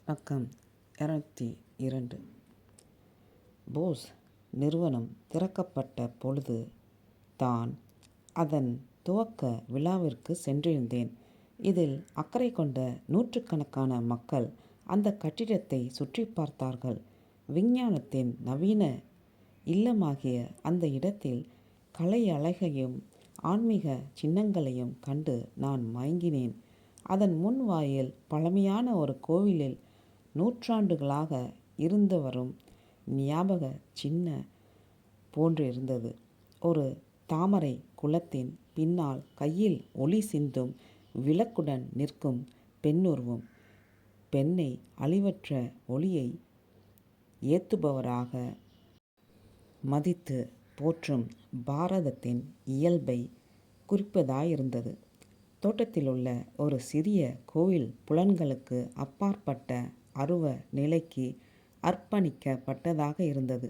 பக்கம் 202. போஸ் நிறுவனம் திறக்கப்பட்ட பொழுது தான் அதன் துவக்க விழாவிற்கு சென்றிருந்தேன். இதில் அக்கறை கொண்ட நூற்றுக்கணக்கான மக்கள் அந்த கட்டிடத்தை சுற்றி பார்த்தார்கள். விஞ்ஞானத்தின் நவீன இல்லமாகிய அந்த இடத்தில் கலை அழகையும் ஆன்மீக சின்னங்களையும் கண்டு நான் மயங்கினேன். அதன் முன் வாயில் பழமையான ஒரு கோவிலில் நூற்றாண்டுகளாக இருந்து வரும் ஞாபக சின்ன போன்றிருந்தது. ஒரு தாமரை குளத்தின் பின்னால் கையில் ஒளி சிந்தும் விளக்குடன் நிற்கும் பெண்ணுருவம். பெண்ணை அழிவற்ற ஒளியை ஏத்துபவராக மதித்து போற்றும் பாரதத்தின் இயல்பை குறிப்பதாயிருந்தது. தோட்டத்திலுள்ள ஒரு சிறிய கோவில் புலன்களுக்கு அப்பாற்பட்ட அருவ நிலைக்கு அர்ப்பணிக்கப்பட்டதாக இருந்தது.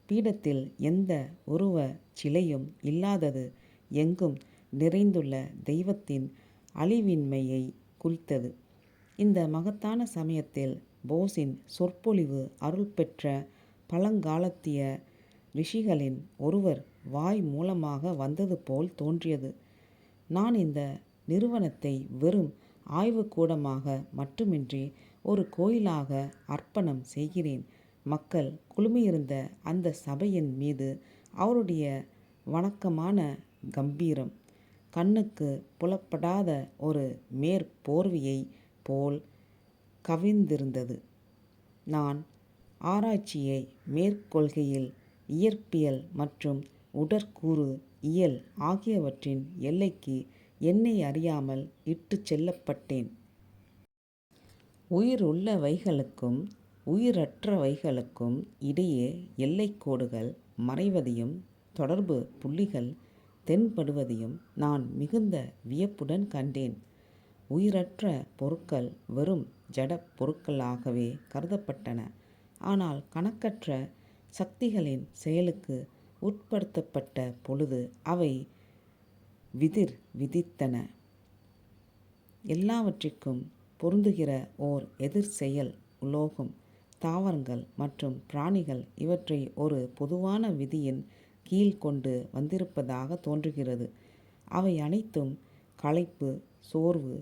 பீடத்தில் எந்த உருவ சிலையும் இல்லாதது எங்கும் நிறைந்துள்ள தெய்வத்தின் அழிவின்மையை குறித்தது. இந்த மகத்தான சமயத்தில் போஸின் சொற்பொழிவு அருள் பெற்ற பழங்காலத்திய ரிஷிகளின் ஒருவர் வாய் மூலமாக வந்தது போல் தோன்றியது. நான் இந்த நிறுவனத்தை வெறும் ஆய்வுக்கூடமாக மட்டுமின்றி ஒரு கோயிலாக அர்ப்பணம் செய்கிறேன். மக்கள் குழுமியிருந்த அந்த சபையின் மீது அவருடைய வணக்கமான கம்பீரம் கண்ணுக்கு புலப்படாத ஒரு மேற்போர்வையை போல் கவிந்திருந்தது. நான் ஆராய்ச்சியை மேற்கொள்கையில் இயற்பியல் மற்றும் உடற்கூறு இயல் ஆகியவற்றின் எல்லைக்கு என்னை அறியாமல் இட்டு செல்லப்பட்டேன். உயிருள்ளவைகளுக்கும் உயிரற்றவைகளுக்கும் இடையே எல்லைக்கோடுகள் மறைவதையும் தொடர்பு புள்ளிகள் தென்படுவதையும் நான் மிகுந்த வியப்புடன் கண்டேன். உயிரற்ற பொருட்கள் வெறும் ஜட பொருட்களாகவே கருதப்பட்டன. ஆனால் கணக்கற்ற சக்திகளின் செயலுக்கு உட்படுத்தப்பட்ட பொழுது அவை விதித்தன. எல்லாவற்றிற்கும் பொருந்துகிற ஓர் எதிர் செயல் உலோகம், தாவரங்கள் மற்றும் பிராணிகள் இவற்றை ஒரு பொதுவான விதியின் கீழ் கொண்டு வந்திருப்பதாக தோன்றுகிறது. அவை அனைத்தும் களைப்பு, சோர்வு,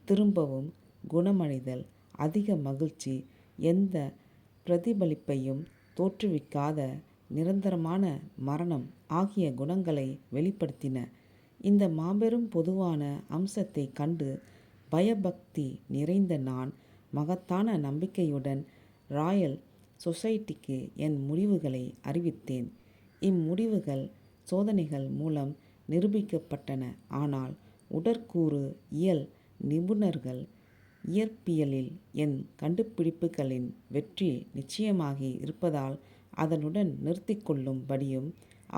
திரும்பவும் குணமடைதல், அதிக மகிழ்ச்சி, எந்த பிரதிபலிப்பையும் தோற்றுவிக்காத நிரந்தரமான மரணம் ஆகிய குணங்களை வெளிப்படுத்தின. இந்த மாபெரும் பொதுவான அம்சத்தை கண்டு பயபக்தி நிறைந்த நான் மகத்தான நம்பிக்கையுடன் ராயல் சொசைட்டிக்கு என் முடிவுகளை அறிவித்தேன். இம்முடிவுகள் சோதனைகள் மூலம் நிரூபிக்கப்பட்டன. ஆனால் உடற்கூறு இயல் நிபுணர்கள் இயற்பியலில் என் கண்டுபிடிப்புகளின் வெற்றி நிச்சயமாகி இருப்பதால் அதனுடன் நிறுத்திக்கொள்ளும் படியும்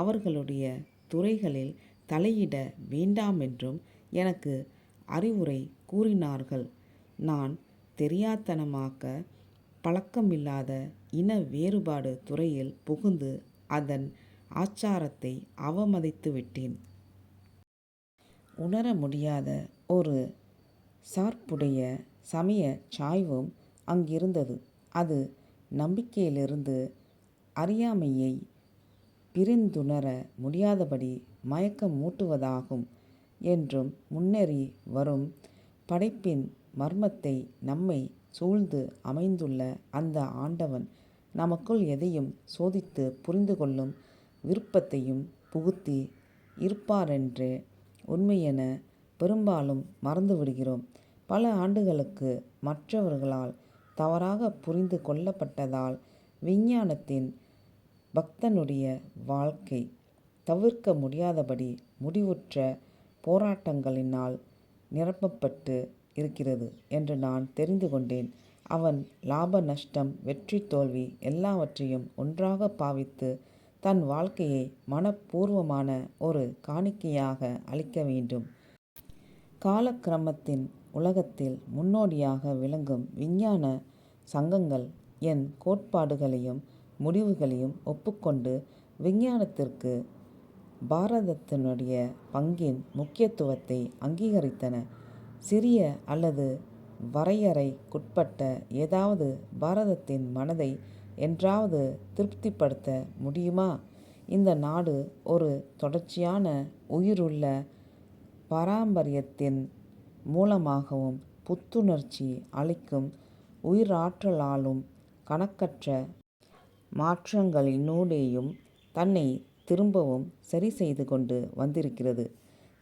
அவர்களுடைய துறைகளில் தலையிட வேண்டாமென்றும் எனக்கு அறிவுரை கூறினார்கள். நான் தெரியாத்தனமாக பழக்கமில்லாத இன வேறுபாடு துறையில் புகுந்து அதன் ஆச்சாரத்தை அவமதித்துவிட்டேன். உணர முடியாத ஒரு சார்புடைய சமய சாய்வும் அங்கிருந்தது. அது நம்பிக்கையிலிருந்து அறியாமையை பிரிந்துணர முடியாதபடி மயக்கமூட்டுவதாகும் என்றும் முன்னேறி வரும் படைப்பின் மர்மத்தை நம்மை சூழ்ந்து அமைந்துள்ள அந்த ஆண்டவன் நமக்குள் எதையும் சோதித்து புரிந்து கொள்ளும் விருப்பத்தையும் புகுத்தி இருப்பாரென்ற உண்மையென பெரும்பாலும் மறந்துவிடுகிறோம். பல ஆண்டுகளுக்கு மற்றவர்களால் தவறாக புரிந்து கொள்ளப்பட்டதால் விஞ்ஞானத்தின் பக்தனுடைய வாழ்க்கை தவிர்க்க முடியாதபடி முடிவுற்ற போராட்டங்களினால் நிரப்பப்பட்டு இருக்கிறது என்று நான் தெரிந்து கொண்டேன். அவன் லாப நஷ்டம், வெற்றி தோல்வி எல்லாவற்றையும் ஒன்றாக பாவித்து தன் வாழ்க்கையை மனப்பூர்வமான ஒரு காணிக்கையாக அளிக்க வேண்டும். காலக்கிரமத்தின் உலகத்தில் முன்னோடியாக விளங்கும் விஞ்ஞான சங்கங்கள் என் கோட்பாடுகளையும் முடிவுகளையும் ஒப்புக்கொண்டு விஞ்ஞானத்திற்கு பாரதத்தினுடைய பங்கின் முக்கியத்துவத்தை அங்கீகரித்தன. சிறிய அல்லது வரையறைக்குட்பட்ட ஏதாவது பாரதத்தின் மனதை என்றாவது திருப்திப்படுத்த முடியுமா? இந்த நாடு ஒரு தொடர்ச்சியான உயிருள்ள பாரம்பரியத்தின் மூலமாகவும் புத்துணர்ச்சி அளிக்கும் உயிராற்றலாலும் கணக்கற்ற மாற்றங்களினூடேயும் தன்னை திரும்பவும் சரி செய்து கொண்டு வந்திருக்கிறது.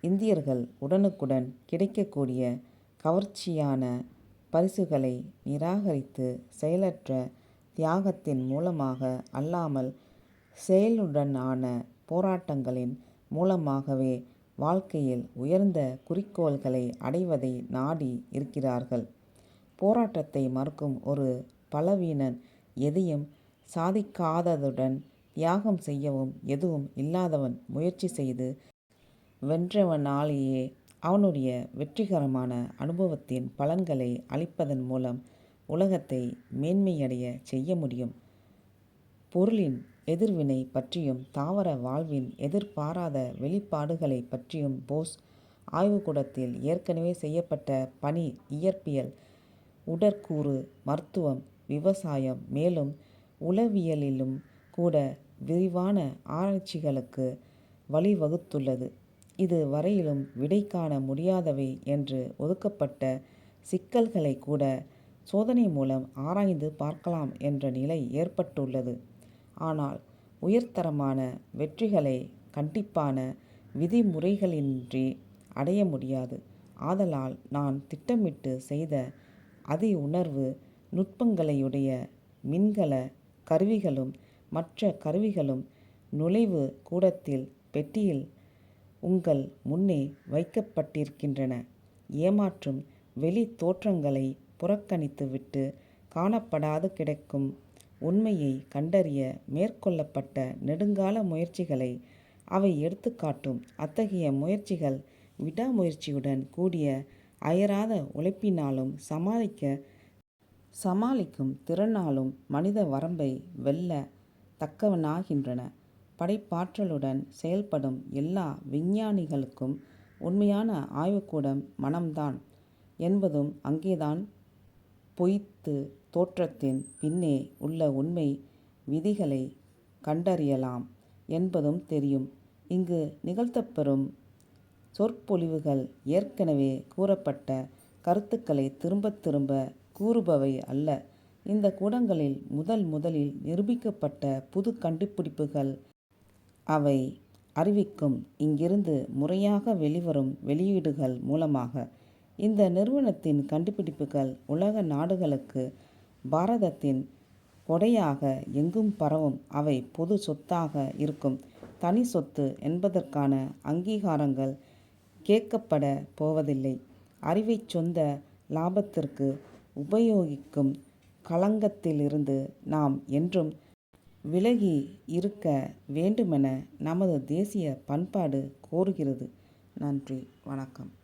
இந்தியர்கள் உடனுக்குடன் கிடைக்கக்கூடிய கவர்ச்சியான பரிசுகளை நிராகரித்து செயலற்ற தியாகத்தின் மூலமாக அல்லாமல் செயலுடனான போராட்டங்களின் மூலமாகவே வாழ்க்கையில் உயர்ந்த குறிக்கோள்களை அடைவதை நாடி இருக்கிறார்கள். போராட்டத்தை மறுக்கும் ஒரு பலவீனன் எதையும் சாதிக்காததுடன் தியாகம் செய்யவும் எதுவும் இல்லாதவன் முயற்சி செய்து வென்றவனாலேயே அவனுடைய வெற்றிகரமான அனுபவத்தின் பலன்களை அளிப்பதன் மூலம் உலகத்தை மேன்மையடைய செய்ய முடியும். பொருளின் எதிர்வினை பற்றியும் தாவர வாழ்வின் எதிர்பாராத வெளிப்பாடுகளை பற்றியும் போஸ் ஆய்வுக்கூடத்தில் ஏற்கனவே செய்யப்பட்ட பணி இயற்பியல், உடற்கூறு, மருத்துவம், விவசாயம், மேலும் உளவியலிலும் கூட விரிவான ஆராய்ச்சிகளுக்கு வழிவகுத்துள்ளது. இது வரையிலும் விடை காண முடியாதவை என்று ஒதுக்கப்பட்ட சிக்கல்களை கூட சோதனை மூலம் ஆராய்ந்து பார்க்கலாம் என்ற நிலை ஏற்பட்டுள்ளது. ஆனால் உயர்தரமான வெற்றிகளை கண்டிப்பான விதிமுறைகளின்றி அடைய முடியாது. ஆதலால் நான் திட்டமிட்டு செய்த அதி உணர்வு நுட்பங்களையுடைய மின்கல கருவிகளும் மற்ற கருவிகளும் நுழைவு கூடத்தில் பெட்டியில் உங்கள் முன்னே வைக்கப்பட்டிருக்கின்றன. ஏமாற்றும் வெளி தோற்றங்களை புறக்கணித்துவிட்டு காணப்படாது கிடக்கும் உண்மையை கண்டறிய மேற்கொள்ளப்பட்ட நெடுங்கால முயற்சிகளை அவை எடுத்துக்காட்டும். அத்தகைய முயற்சிகள் விடாமுயற்சியுடன் கூடிய அயராத உழைப்பினாலும் சமாளிக்கும் திறனாலும் மனித வரம்பை வெல்ல தக்கவனாகின்றன. படைப்பாற்றலுடன் செயல்படும் எல்லா விஞ்ஞானிகளுக்கும் உண்மையான ஆய்வுக்கூடம் மனம்தான் என்பதும், அங்கேதான் பொய்த்து தோற்றத்தின் பின்னே உள்ள உண்மை விதிகளை கண்டறியலாம் என்பதும் தெரியும். இங்கு நிகழ்த்தப்பெறும் சொற்பொழிவுகள் ஏற்கனவே கூறப்பட்ட கருத்துக்களை திரும்பத் திரும்ப கூறுபவை அல்ல. இந்த கூடங்களில் முதலில் நிரூபிக்கப்பட்ட புது கண்டுபிடிப்புகள் அவை அறிவிக்கும். இங்கிருந்து முறையாக வெளிவரும் வெளியீடுகள் மூலமாக இந்த நிறுவனத்தின் கண்டுபிடிப்புகள் உலக நாடுகளுக்கு பாரதத்தின் கொடையாக எங்கும் பரவும். அவை பொது சொத்தாக இருக்கும். தனி சொத்து என்பதற்கான அங்கீகாரங்கள் கேட்கப்பட போவதில்லை. அறிவைச் சொந்த லாபத்திற்கு உபயோகிக்கும் களங்கத்திலிருந்து நாம் என்றும் விலகி இருக்க வேண்டுமென நமது தேசிய பண்பாடு கோருகிறது. நன்றி, வணக்கம்.